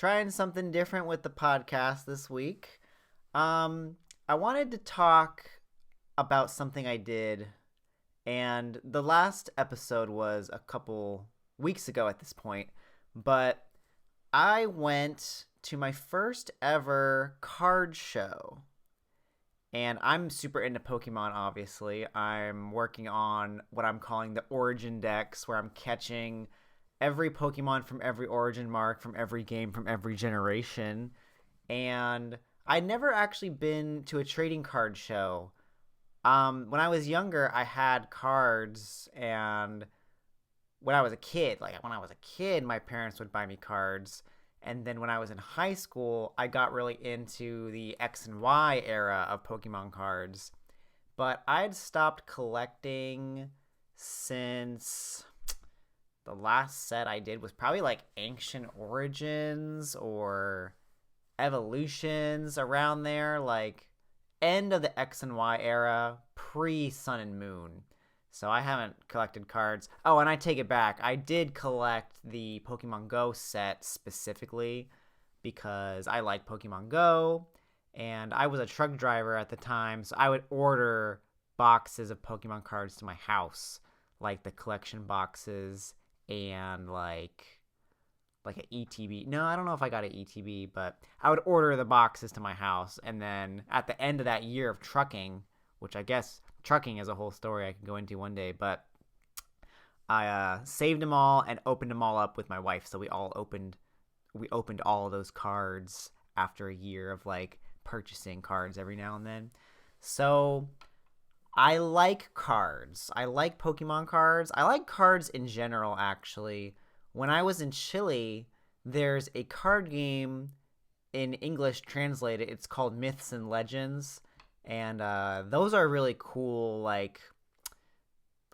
Trying something different with the podcast this week. I wanted to talk about something I did, and the last episode was a couple weeks ago at this point, but I went to my first ever card show. And I'm super into Pokemon, obviously. I'm working on what I'm calling the Origin Decks, where I'm catching every Pokemon from every origin mark, from every game, from every generation. And I'd never actually been to a trading card show. When I was younger, I had cards, and when I was a kid, my parents would buy me cards. And then when I was in high school, I got really into the X and Y era of Pokemon cards. But I'd stopped collecting since the last set I did was probably like Ancient Origins or Evolutions around there, like end of the X and Y era, pre Sun and Moon. So I haven't collected cards. Oh, and I take it back. I did collect the Pokemon Go set specifically because I like Pokemon Go, and I was a truck driver at the time, so I would order boxes of Pokemon cards to my house, like the collection boxes and like an ETB. No, I don't know if I got an ETB, but I would order the boxes to my house, and then at the end of that year of trucking, which I guess trucking is a whole story I can go into one day, but I saved them all and opened them all up with my wife. So we opened all of those cards after a year of like purchasing cards every now and then. So I like cards. I like Pokemon cards. I like cards in general, actually. When I was in Chile, there's a card game in English translated. It's called Myths and Legends. And those are really cool. Like,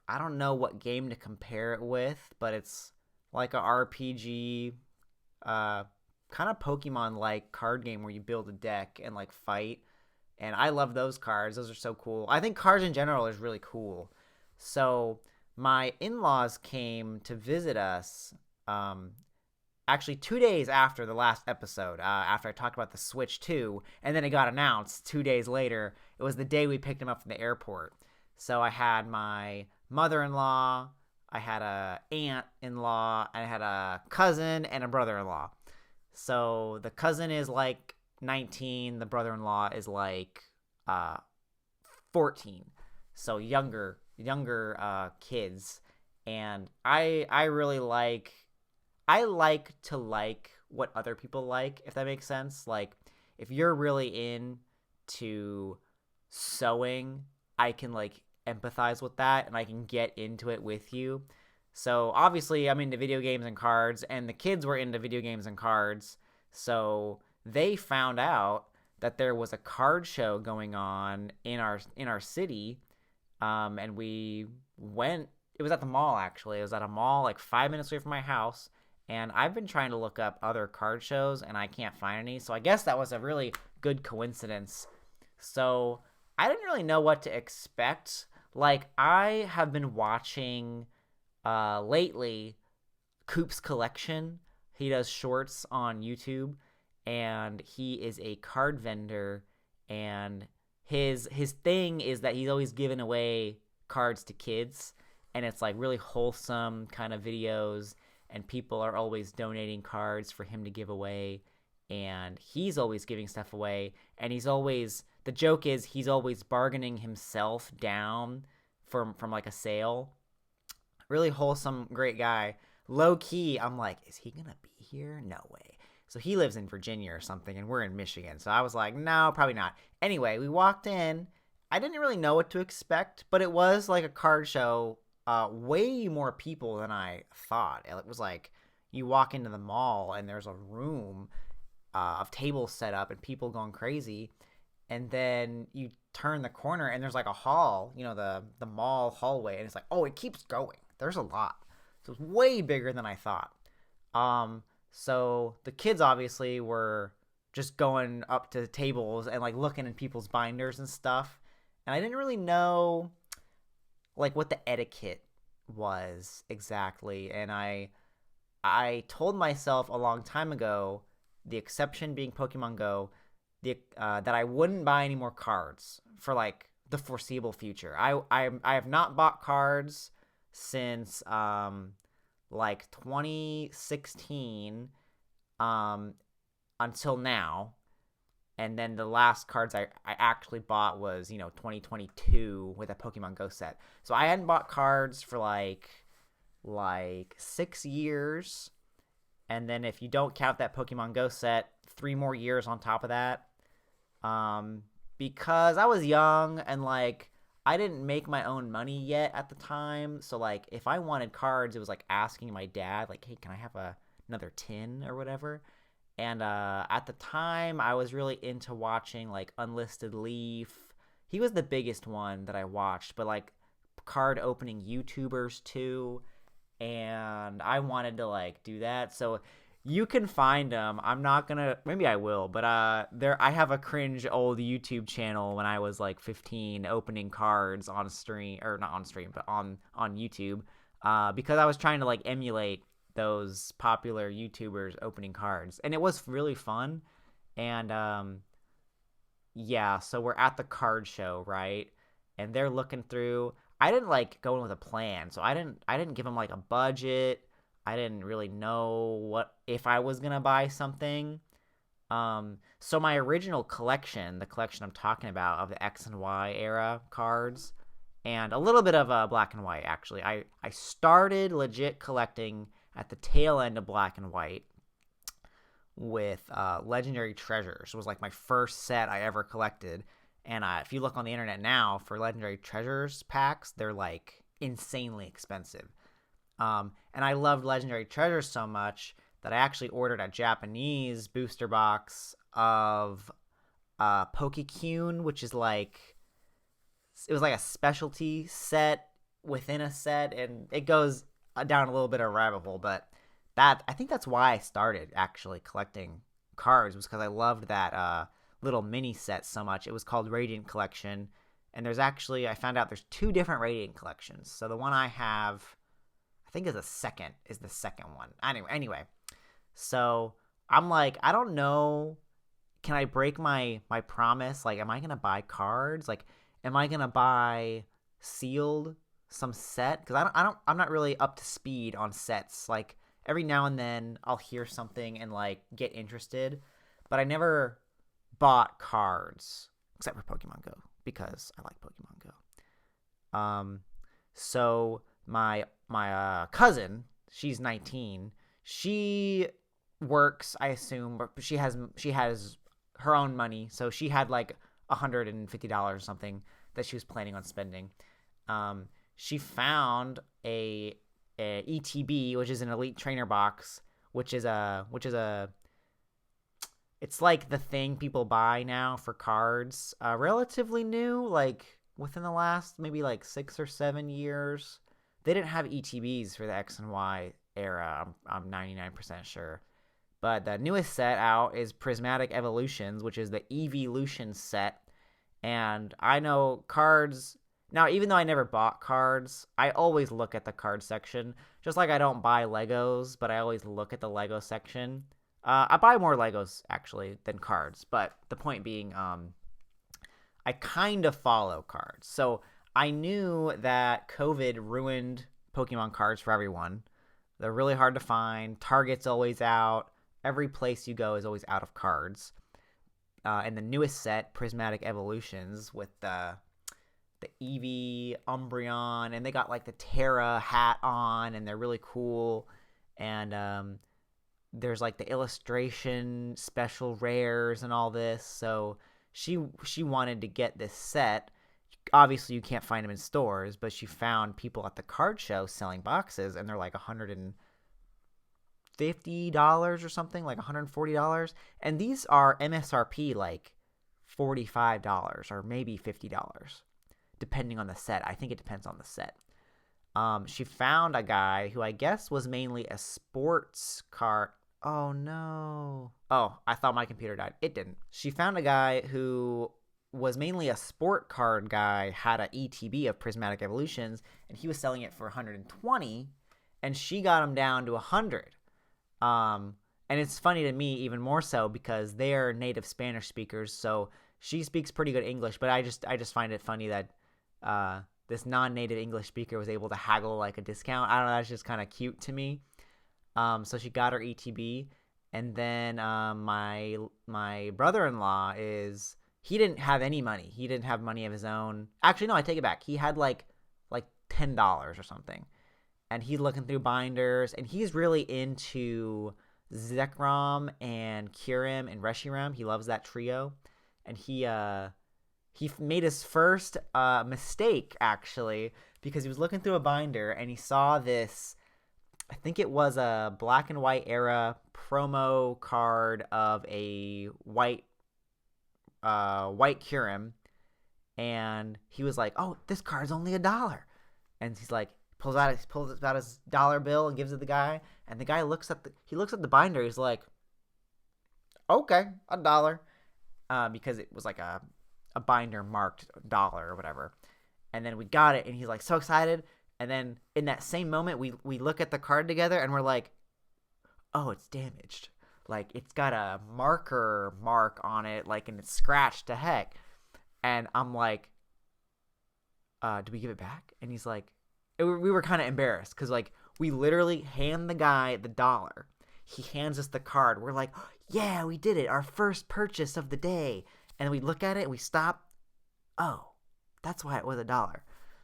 I don't know what game to compare it with, but it's like a RPG, kind of Pokemon like card game where you build a deck and like fight. And I love those cards. Those are so cool. I think cards in general is really cool. So my in-laws came to visit us um, actually 2 days after the last episode, after I talked about the Switch 2, and then it got announced 2 days later. It was the day we picked him up from the airport. So I had my mother-in-law, I had a aunt-in-law, I had a cousin, and a brother-in-law. So the cousin is like 19, the brother-in-law is like uh, 14. So younger kids. And I really I like to like what other people like, if that makes sense. Like, if you're really into sewing, I can like empathize with that and I can get into it with you. So obviously I'm into video games and cards, and the kids were into video games and cards. So they found out that there was a card show going on in our city, and we went. It was at the mall, actually. It was at a mall like 5 minutes away from my house. And I've been trying to look up other card shows, and I can't find any. So I guess that was a really good coincidence. So I didn't really know what to expect. Like, I have been watching lately Coop's Collection. He does shorts on YouTube, and he is a card vendor. And his thing is that he's always giving away cards to kids, and it's like really wholesome kind of videos, and people are always donating cards for him to give away, and he's always giving stuff away, and the joke is he's always bargaining himself down from like a sale. Really wholesome, great guy. Low key, I'm like, is he gonna be here? No way. So he lives in Virginia or something, and we're in Michigan. So I was like, no, probably not. Anyway, we walked in. I didn't really know what to expect, but it was like a card show. Way more people than I thought. It was like you walk into the mall and there's a room of tables set up and people going crazy, and then you turn the corner and there's like a hall, the mall hallway, and it's like, oh, it keeps going. There's a lot. So it's way bigger than I thought. So the kids obviously were just going up to tables and like looking in people's binders and stuff, and I didn't really know like what the etiquette was exactly. And I told myself a long time ago the exception being Pokemon Go, that I wouldn't buy any more cards for like the foreseeable future. I have not bought cards since like 2016 um until now. And then the last cards I actually bought was, 2022 with a Pokemon Go set. So I hadn't bought cards for like 6 years. And then if you don't count that Pokemon Go set, 3 more years on top of that. Because I was young and like I didn't make my own money yet at the time. So like if I wanted cards, it was like asking my dad, like, hey, can I have another tin or whatever? And at the time, I was really into watching like Unlisted Leaf. He was the biggest one that I watched, but like card opening YouTubers too. And I wanted to like do that. So you can find them. I'm not gonna. Maybe I will, but there I have a cringe old YouTube channel when I was like 15, opening cards on stream, or not on stream, but on YouTube. Because I was trying to like emulate those popular YouTubers opening cards, and it was really fun. And yeah, so we're at the card show, right? And they're looking through. I didn't like go in with a plan, so I didn't give them like a budget. I didn't really know what if I was gonna buy something. So my original collection, the collection I'm talking about of the X and Y era cards, and a little bit of black and white actually. I started legit collecting at the tail end of black and white with Legendary Treasures. It was like my first set I ever collected. And if you look on the internet now for Legendary Treasures packs, they're like insanely expensive. And I loved Legendary Treasures so much that I actually ordered a Japanese booster box of Pokecune, which is like, it was like a specialty set within a set, and it goes down a little bit of a rabbit hole, but I think that's why I started actually collecting cards, was because I loved that little mini set so much. It was called Radiant Collection, and I found out there's 2 different Radiant collections. So the one I have, I think is the second one. Anyway, so I'm like, I don't know, can I break my promise? Like, am I gonna buy cards? Like, am I gonna buy sealed some set? Because I'm not really up to speed on sets. Like, every now and then I'll hear something and like get interested, but I never bought cards except for Pokemon Go because I like Pokemon Go. So my cousin, she's 19. She works, I assume, but she has her own money, so she had like $150 or something that she was planning on spending. She found a ETB, which is an Elite Trainer box, which is it's like the thing people buy now for cards, relatively new, like within the last maybe like 6 or 7 years. They didn't have ETBs for the X and Y era, I'm 99% sure. But the newest set out is Prismatic Evolutions, which is the Evolution set. And I know cards. Now, even though I never bought cards, I always look at the card section. Just like I don't buy Legos, but I always look at the Lego section. I buy more Legos, actually, than cards. But the point being, I kind of follow cards. So I knew that COVID ruined Pokemon cards for everyone. They're really hard to find. Target's always out. Every place you go is always out of cards. And the newest set, Prismatic Evolutions, with the Eevee, Umbreon, and they got like the Terra hat on, and they're really cool. And there's like the illustration special rares and all this. So she wanted to get this set. Obviously, you can't find them in stores, but she found people at the card show selling boxes, and they're like $150 or something, like $140. And these are MSRP like $45 or maybe $50, depending on the set. I think it depends on the set. She found a guy who I guess was mainly a sports card. Oh, no. Oh, I thought my computer died. It didn't. She found a guy who was mainly a sport card guy, had a ETB of Prismatic Evolutions, and he was selling it for $120, and she got him down to $100. And it's funny to me even more so because they are native Spanish speakers, so she speaks pretty good English. But I just find it funny that this non-native English speaker was able to haggle like a discount. I don't know. That's just kind of cute to me. So she got her ETB, and then my brother-in-law is he didn't have any money. He didn't have money of his own. Actually, no, I take it back. He had like $10 or something, and he's looking through binders, and he's really into Zekrom and Kyurem and Reshiram. He loves that trio, and he made his first mistake actually because he was looking through a binder and he saw this. I think it was a black and white era promo card of a white Kyurem, and he was like, "Oh, this card's only $1." And he's like, pulls out his dollar bill and gives it to the guy, and the guy looks at the binder. He's like, "Okay, $1," because it was like a binder marked dollar or whatever. And then we got it, and he's like so excited. And then in that same moment, we look at the card together, and we're like, "Oh, it's damaged. Like it's got a marker mark on it, like, and it's scratched to heck." And I'm like, "Do we give it back?" And he's like, we were kind of embarrassed because like we literally hand the guy the dollar. He hands us the card. We're like, "Yeah, we did it. Our first purchase of the day." And we look at it, and we stop. Oh, that's why it was $1.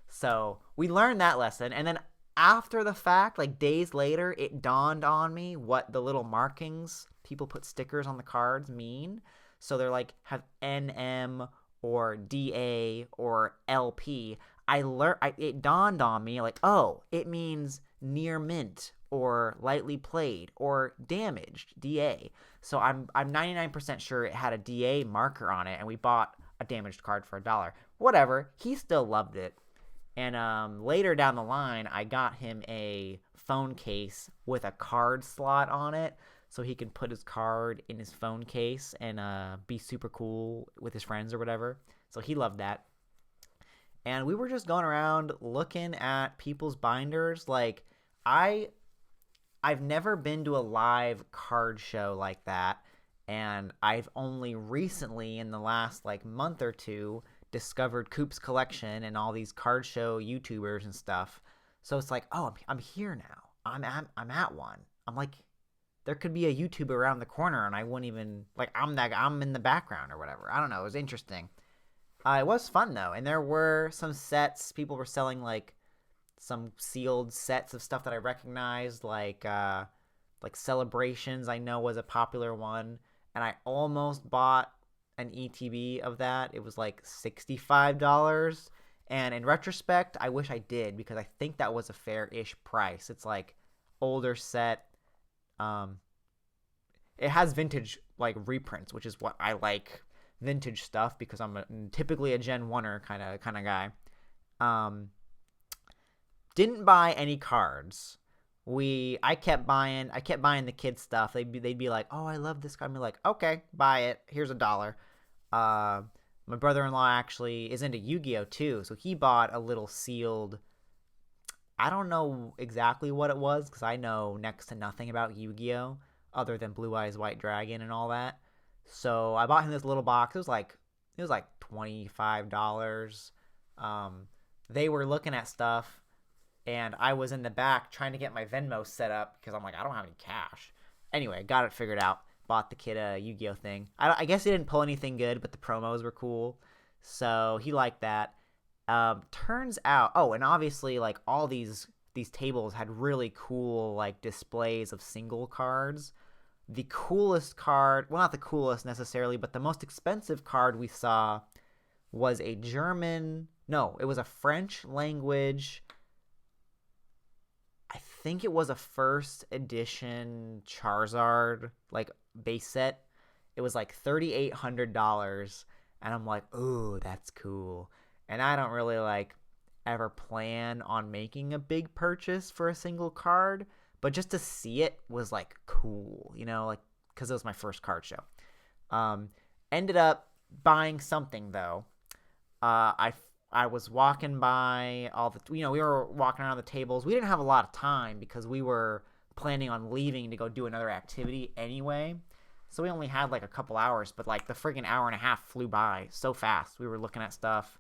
So we learned that lesson. And then after the fact, like days later, it dawned on me what the little markings people put stickers on the cards mean. So they're like have NM or DA or LP. It dawned on me like, oh, it means near mint or lightly played or damaged, DA. So I'm 99% sure it had a DA marker on it, and we bought a damaged card for $1. Whatever, he still loved it. And later down the line, I got him a phone case with a card slot on it, so he can put his card in his phone case and be super cool with his friends or whatever. So he loved that. And we were just going around looking at people's binders. Like I've never been to a live card show like that, and I've only recently in the last like month or two discovered Coop's collection and all these card show YouTubers and stuff. So it's like, oh, I'm here now. I'm at one. I'm like, there could be a YouTuber around the corner, and I wouldn't even like I'm in the background or whatever. I don't know. It was interesting. It was fun though, and there were some sets. People were selling like some sealed sets of stuff that I recognized, like Celebrations. I know was a popular one, and I almost bought an ETB of that. It was like $65, and in retrospect, I wish I did because I think that was a fair-ish price. It's like older set. It has vintage like reprints, which is what I like. Vintage stuff because I'm typically a Gen 1er kind of guy. Didn't buy any cards. I kept buying the kids stuff. They'd be like, "Oh, I love this card." I'd be like, "Okay, buy it. Here's $1." My brother-in-law actually is into Yu-Gi-Oh too, so he bought a little sealed. I don't know exactly what it was because I know next to nothing about Yu-Gi-Oh other than Blue Eyes White Dragon and all that. So I bought him this little box. It was like $25. They were looking at stuff, and I was in the back trying to get my Venmo set up because I'm like, I don't have any cash. Anyway, got it figured out. Bought the kid a Yu-Gi-Oh thing. I guess he didn't pull anything good, but the promos were cool, so he liked that. Turns out, oh, and obviously, like all these tables had really cool like displays of single cards. The coolest card, well, not the coolest necessarily, but the most expensive card we saw was it was a French language. I think it was a first edition Charizard, like base set. It was like $3,800, and I'm like, ooh, that's cool. And I don't really like ever plan on making a big purchase for a single card, but just to see it was like cool, like because it was my first card show. Ended up buying something though. I was walking by all the, we were walking around the tables. We didn't have a lot of time because we were planning on leaving to go do another activity anyway. So we only had like a couple hours, but like the friggin' hour and a half flew by so fast. We were looking at stuff,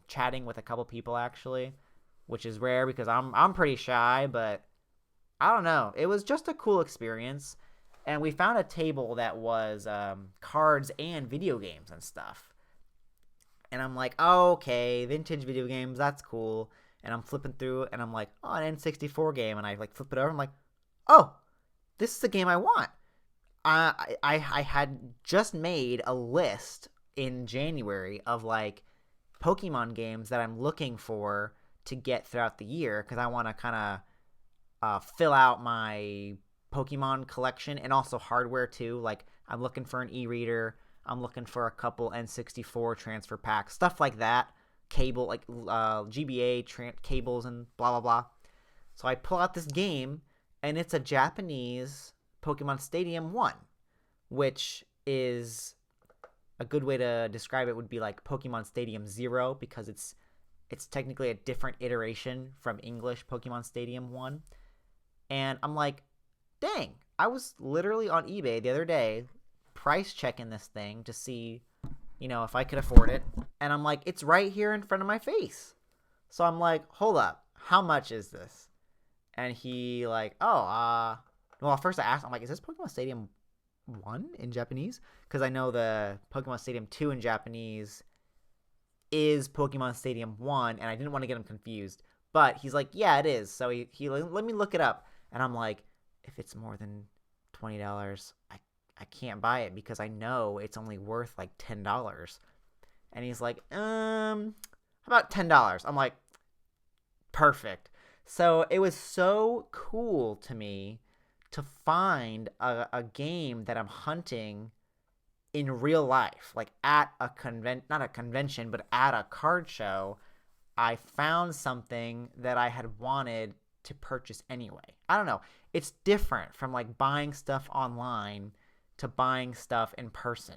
chatting with a couple people actually, which is rare because I'm pretty shy, but I don't know. It was just a cool experience, and we found a table that was cards and video games and stuff. And I'm like, oh, okay, vintage video games, that's cool. And I'm flipping through it, and I'm like, oh, an N64 game, and I like flip it over. I'm like, oh, this is the game I want. I had just made a list in January of like Pokemon games that I'm looking for to get throughout the year because I want to kind of fill out my Pokemon collection and also hardware too. Like I'm looking for an e-reader. I'm looking for a couple N64 transfer packs, stuff like that. Cable, like GBA cables and blah, blah, blah. So I pull out this game, and it's a Japanese Pokemon Stadium 1, which is a good way to describe it would be like Pokemon Stadium 0 because it's technically a different iteration from English Pokemon Stadium 1. And I'm like, dang, I was literally on eBay the other day price checking this thing to see, if I could afford it. And I'm like, it's right here in front of my face. So I'm like, hold up, how much is this? And he like, oh, well, first I asked, I'm like, is this Pokemon Stadium 1 in Japanese? Because I know the Pokemon Stadium 2 in Japanese is Pokemon Stadium 1, and I didn't want to get him confused. But he's like, yeah, it is. So he let me look it up. And I'm like, if it's more than $20, I can't buy it because I know it's only worth like $10. And he's like, how about $10? I'm like, perfect. So it was so cool to me to find a game that I'm hunting in real life, like at a not a convention, but at a card show. I found something that I had wanted to purchase anyway. I don't know. It's different from like buying stuff online to buying stuff in person.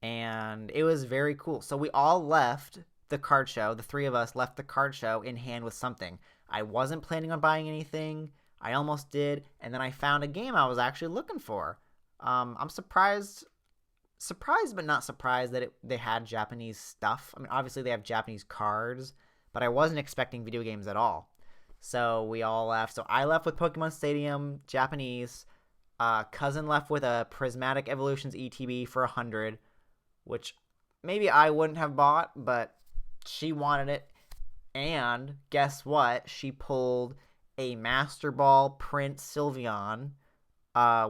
And it was very cool. So we all left the card show. The three of us left the card show in hand with something. I wasn't planning on buying anything. I almost did. And then I found a game I was actually looking for. I'm surprised but not surprised that they had Japanese stuff. I mean, obviously they have Japanese cards, but I wasn't expecting video games at all. So we all left. So I left with Pokemon Stadium Japanese. Cousin left with a Prismatic Evolutions ETB for 100, which maybe I wouldn't have bought, but she wanted it. And guess what? She pulled a Master Ball Prince Sylveon,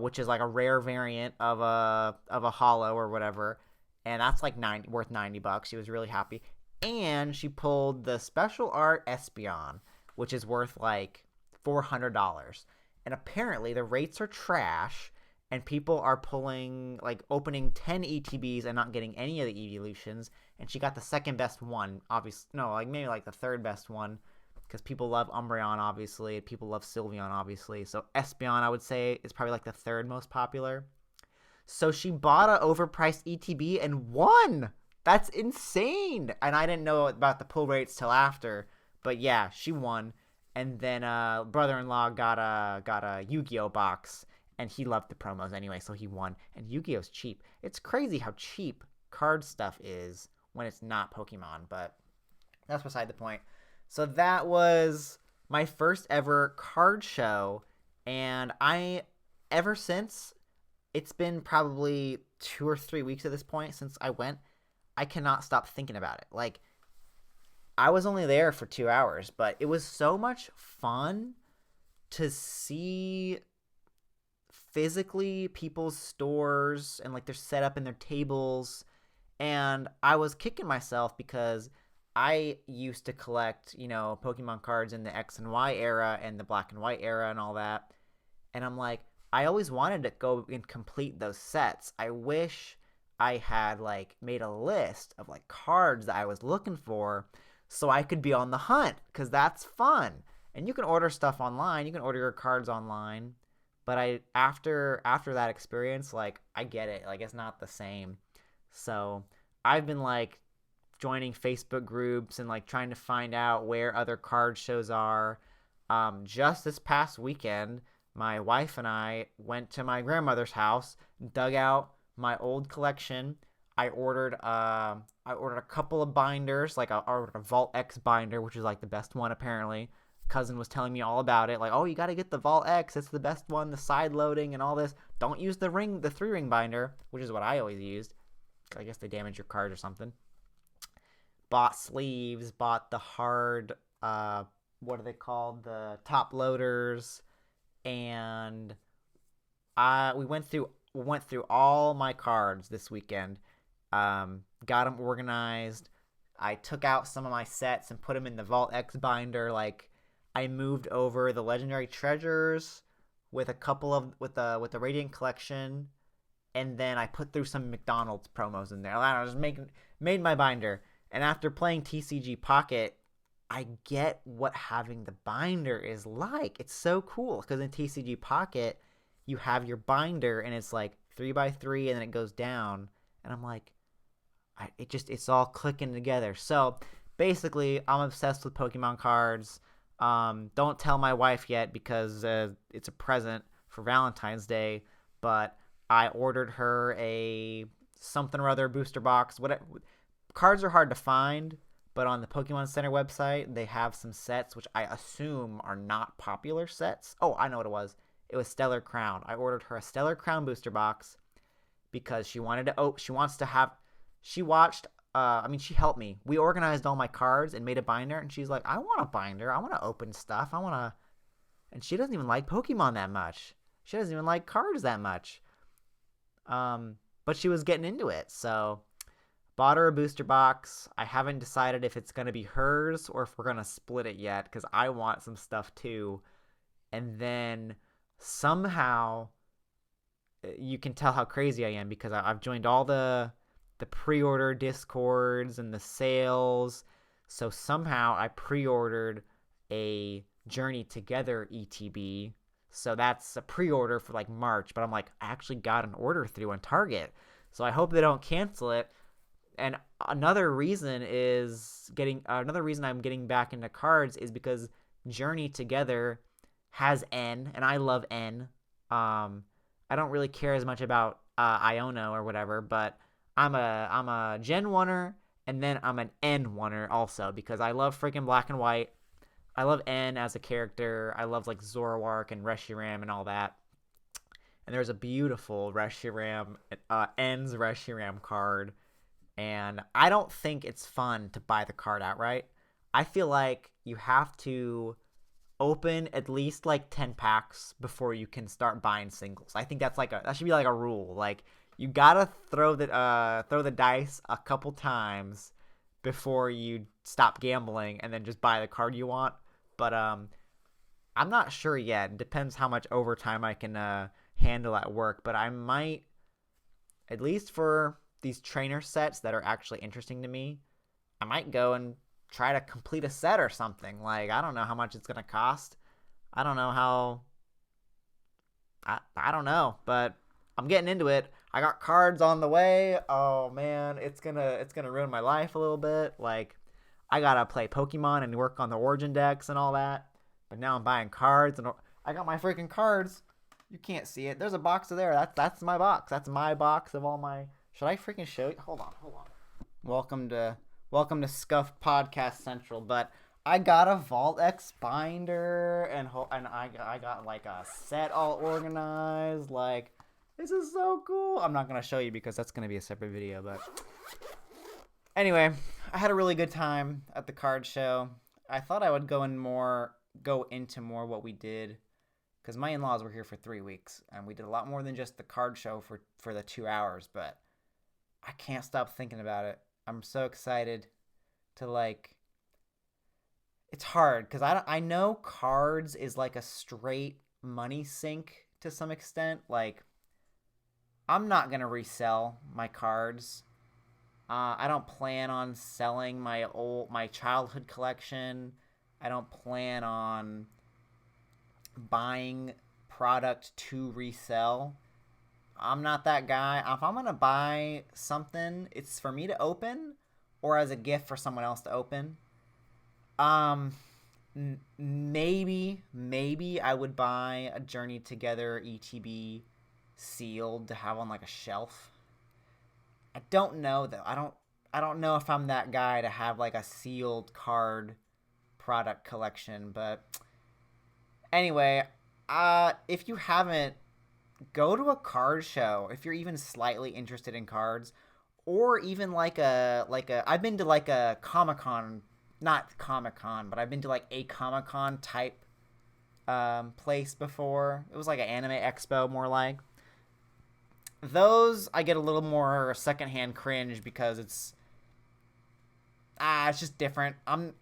which is like a rare variant of a holo or whatever, and that's like worth $90. She was really happy. And she pulled the special art Espeon, which is worth like $400. And apparently the rates are trash, and people are opening 10 ETBs and not getting any of the evolutions. And she got the second best one, obviously. No, like maybe like the third best one, because people love Umbreon, obviously. People love Sylveon, obviously. So Espeon, I would say, is probably like the third most popular. So she bought an overpriced ETB and won. That's insane. And I didn't know about the pull rates till after. But yeah, she won. And then brother-in-law got a Yu-Gi-Oh box, and he loved the promos anyway, so he won. And Yu-Gi-Oh's cheap. It's crazy how cheap card stuff is when it's not Pokemon, but that's beside the point. So that was my first ever card show, and ever since, it's been probably 2 or 3 weeks at this point since I went, I cannot stop thinking about it. Like, I was only there for 2 hours, but it was so much fun to see physically people's stores and like their setup and their tables. And I was kicking myself because I used to collect, Pokemon cards in the X and Y era and the Black and White era and all that. And I'm like, I always wanted to go and complete those sets. I wish I had like made a list of like cards that I was looking for so I could be on the hunt, because that's fun. And you can order stuff online. You can order your cards online. But after that experience, like, I get it. Like, it's not the same. So I've been like joining Facebook groups and like trying to find out where other card shows are. Just this past weekend, my wife and I went to my grandmother's house, dug out my old collection. I ordered a couple of binders, like I ordered a Vault X binder, which is like the best one apparently. Cousin was telling me all about it, like, oh, you got to get the Vault X, it's the best one, the side loading and all this. Don't use the 3-ring binder, which is what I always used. I guess they damage your card or something. Bought sleeves, bought the hard, what are they called, the top loaders, and we went through all my cards this weekend. Got them organized. I took out some of my sets and put them in the Vault X binder. Like, I moved over the Legendary Treasures with a couple of with the Radiant Collection, and then I put through some McDonald's promos in there. I don't know, just made my binder. And after playing TCG Pocket, I get what having the binder is like. It's so cool because in TCG Pocket, you have your binder and it's like 3x3 and then it goes down. And I'm like, it's all clicking together. So basically, I'm obsessed with Pokemon cards. Don't tell my wife yet because it's a present for Valentine's Day. But I ordered her a something or other booster box. Whatever. Cards are hard to find, but on the Pokemon Center website, they have some sets which I assume are not popular sets. Oh, I know what it was. It was Stellar Crown. I ordered her a Stellar Crown booster box because she wanted to. Oh, she wants to have. She watched. She helped me. We organized all my cards and made a binder, and she's like, "I want a binder. I want to open stuff. I want to." And she doesn't even like Pokemon that much. She doesn't even like cards that much. But she was getting into it, so bought her a booster box. I haven't decided if it's gonna be hers or if we're gonna split it yet because I want some stuff too. And then somehow you can tell how crazy I am because I've joined all the pre-order discords and the sales. So somehow I pre-ordered a Journey Together ETB. So that's a pre-order for like March, but I'm like, I actually got an order through on Target. So I hope they don't cancel it. And another reason I'm getting back into cards is because Journey Together has N, and I love N. I don't really care as much about Iono or whatever, but I'm a Gen 1er, and then I'm an N 1er also because I love freaking Black and White. I love N as a character. I love like Zoroark and Reshiram and all that. And there's a beautiful Reshiram, N's Reshiram card. And I don't think it's fun to buy the card outright. I feel like you have to open at least like 10 packs before you can start buying singles. I think that should be like a rule. Like, you gotta throw the dice a couple times before you stop gambling and then just buy the card you want. But I'm not sure yet. It depends how much overtime I can handle at work. But I might, at least for these trainer sets that are actually interesting to me, I might go and try to complete a set or something. Like, I don't know how much it's gonna cost. I don't know how. I don't know, but I'm getting into it. I got cards on the way. Oh man, it's gonna ruin my life a little bit. Like, I gotta play Pokemon and work on the Origin decks and all that. But now I'm buying cards and I got my freaking cards. You can't see it. There's a box of there. That's my box. That's my box of all my. Should I freaking show you? Hold on. Welcome to Scuff Podcast Central. But I got a Vault X binder and I got like a set all organized. Like, this is so cool. I'm not gonna show you because that's gonna be a separate video. But anyway, I had a really good time at the card show. I thought I would go into more what we did because my in-laws were here for 3 weeks and we did a lot more than just the card show for the 2 hours. But I can't stop thinking about it. I'm so excited to like. It's hard because I know cards is like a straight money sink to some extent. Like, I'm not gonna resell my cards. I don't plan on selling my childhood collection. I don't plan on buying product to resell. I'm not that guy. If I'm gonna buy something, it's for me to open or as a gift for someone else to open. maybe I would buy a Journey Together ETB sealed to have on like a shelf. I don't know though. I don't know if I'm that guy to have like a sealed card product collection, but anyway, if you haven't, go to a card show if you're even slightly interested in cards, or even like a I've been to like a Comic Con, not Comic Con, but I've been to like a Comic Con type place before. It was like an anime expo, more like. Those I get a little more secondhand cringe because it's just different.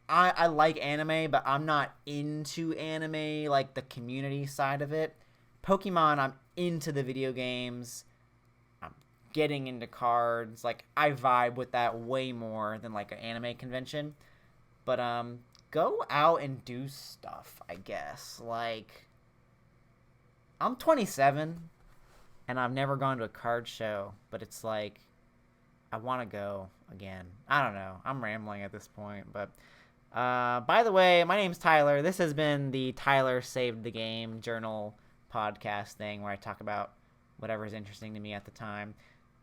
I like anime, but I'm not into anime like the community side of it. Pokemon, I'm into the video games. I'm getting into cards. Like I vibe with that way more than like an anime convention. But go out and do stuff, I guess. Like I'm 27 and I've never gone to a card show, but it's like I want to go again. I don't know. I'm rambling at this point, but by the way, my name's Tyler. This has been the Tyler Saved the Game Journal podcast thing where I talk about whatever's interesting to me at the time.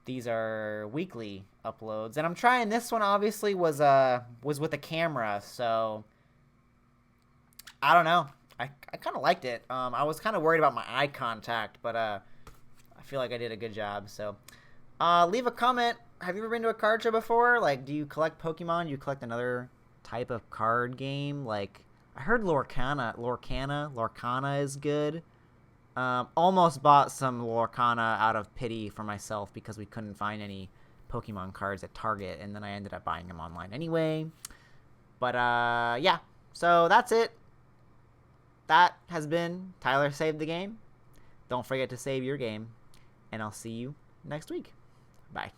These are weekly uploads, and I'm trying this one. Obviously, was with a camera, so I don't know. I kind of liked it. I was kind of worried about my eye contact, but I feel like I did a good job. So leave a comment. Have you ever been to a card show before? Like, do you collect Pokemon? Do you collect another type of card game? Like, I heard Lorcana is good. Almost bought some Lorcana out of pity for myself because we couldn't find any Pokemon cards at Target, and then I ended up buying them online anyway. But yeah, so that's it. That has been Tyler Saved the Game. Don't forget to save your game, and I'll see you next week. Bye.